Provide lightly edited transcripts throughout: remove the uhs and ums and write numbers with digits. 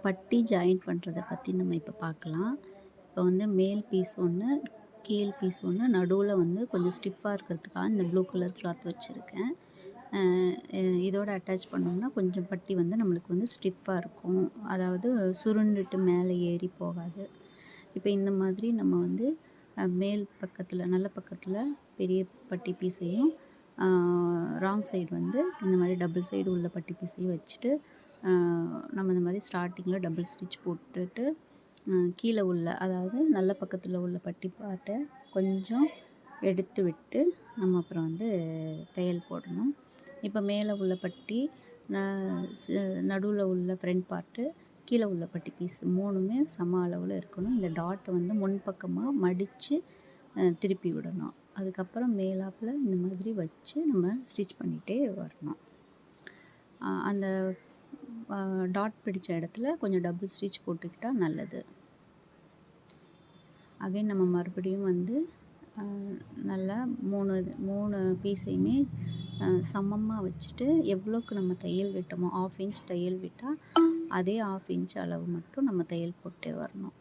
பட்டி ஜாயின் பண்ணுறத பற்றி நம்ம இப்போ பார்க்கலாம். இப்போ வந்து மேல் பீஸ் ஒன்று, கீழ் பீஸ் ஒன்று, நடுவில் வந்து கொஞ்சம் ஸ்டிஃபாக இருக்கிறதுக்காக இந்த ப்ளூ கலர் கிளாத் வச்சுருக்கேன். இதோட அட்டாச் பண்ணோம்னா கொஞ்சம் பட்டி வந்து நம்மளுக்கு வந்து ஸ்டிஃபாக இருக்கும். அதாவது சுருண்டுட்டு மேலே ஏறி போகாது. இப்போ இந்த மாதிரி நம்ம வந்து மேல் பக்கத்தில் நல்ல பக்கத்தில் பெரிய பட்டி பீஸையும், ராங் சைடு வந்து இந்த மாதிரி டபுள் சைடு உள்ள பட்டி பீஸையும் வச்சுட்டு, நம்ம இந்த மாதிரி ஸ்டார்டிங்கில் டபுள் ஸ்டிச் போட்டுட்டு, கீழே உள்ள அதாவது நல்ல பக்கத்தில் உள்ள பட்டி பார்ட்டை கொஞ்சம் எடுத்து விட்டு நம்ம அப்புறம் வந்து தையல் போடணும். இப்போ மேலே உள்ள பட்டி, நடுவில் உள்ள ஃப்ரண்ட் பார்ட்டு, கீழே உள்ள பட்டி பீஸ் 3மே சம அளவில் இருக்கணும். இந்த டாட்டை வந்து முன்பக்கமாக மடித்து திருப்பி விடணும். அதுக்கப்புறம் மேலாப்பில் இந்த மாதிரி வச்சு நம்ம ஸ்டிச் பண்ணிகிட்டே வரணும். அந்த டாட் பிடித்த இடத்துல கொஞ்சம் டபுள் ஸ்டிச் போட்டுக்கிட்டால் நல்லது. அகைன் நம்ம மறுபடியும் வந்து நல்லா 3 பீஸையுமே சமமாக வச்சுட்டு, எவ்வளோக்கு நம்ம தையல் விட்டோமோ 1/2 இன்ச் தையல் விட்டால் அதே 1/2 இன்ச் அளவு மட்டும் நம்ம தையல் போட்டே வரணும்.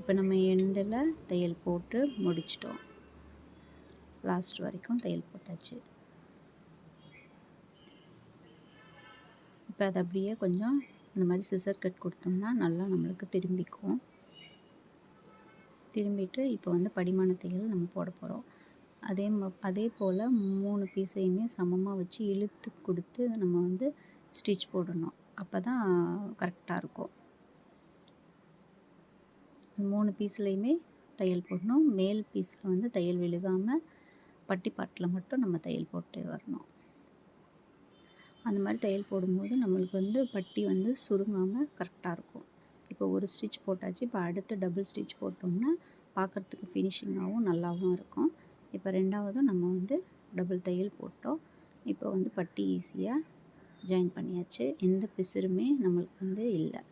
இப்போ நம்ம எண்டில் தையல் போட்டு முடிச்சிட்டோம். லாஸ்ட் வரைக்கும் தையல் போட்டாச்சு. இப்போ அது அப்படியே கொஞ்சம் இந்த மாதிரி சிசர் கட் கொடுத்தோம்னா நல்லா நம்மளுக்கு திரும்பிக்கும். திரும்பிட்டு இப்போ வந்து படிமான தையல் நம்ம போட போகிறோம். அதே போல் 3 பீஸையுமே சமமாக வச்சு இழுத்து கொடுத்து நம்ம வந்து ஸ்டிச் போடணும். அப்போ தான் கரெக்டாக இருக்கும். 3 பீஸ்லேயுமே தையல் போடணும். மேல் பீஸில் வந்து தையல் விழுகாமல் பட்டி பாட்டில் மட்டும் நம்ம தையல் போட்டு வரணும். அந்த மாதிரி தையல் போடும்போது நம்மளுக்கு வந்து பட்டி வந்து சுருங்காமல் கரெக்டாக இருக்கும். இப்போ ஒரு ஸ்டிச் போட்டாச்சு. இப்போ அடுத்து டபுள் ஸ்டிச் போட்டோம்னா பார்க்குறதுக்கு ஃபினிஷிங்காகவும் நல்லாவும் இருக்கும். இப்போ 2வதும் நம்ம வந்து டபுள் தையல் போட்டோம். இப்போ வந்து பட்டி ஈஸியாக ஜாயின் பண்ணியாச்சு. எந்த பிசுறுமே நம்மளுக்கு வந்து இல்லை.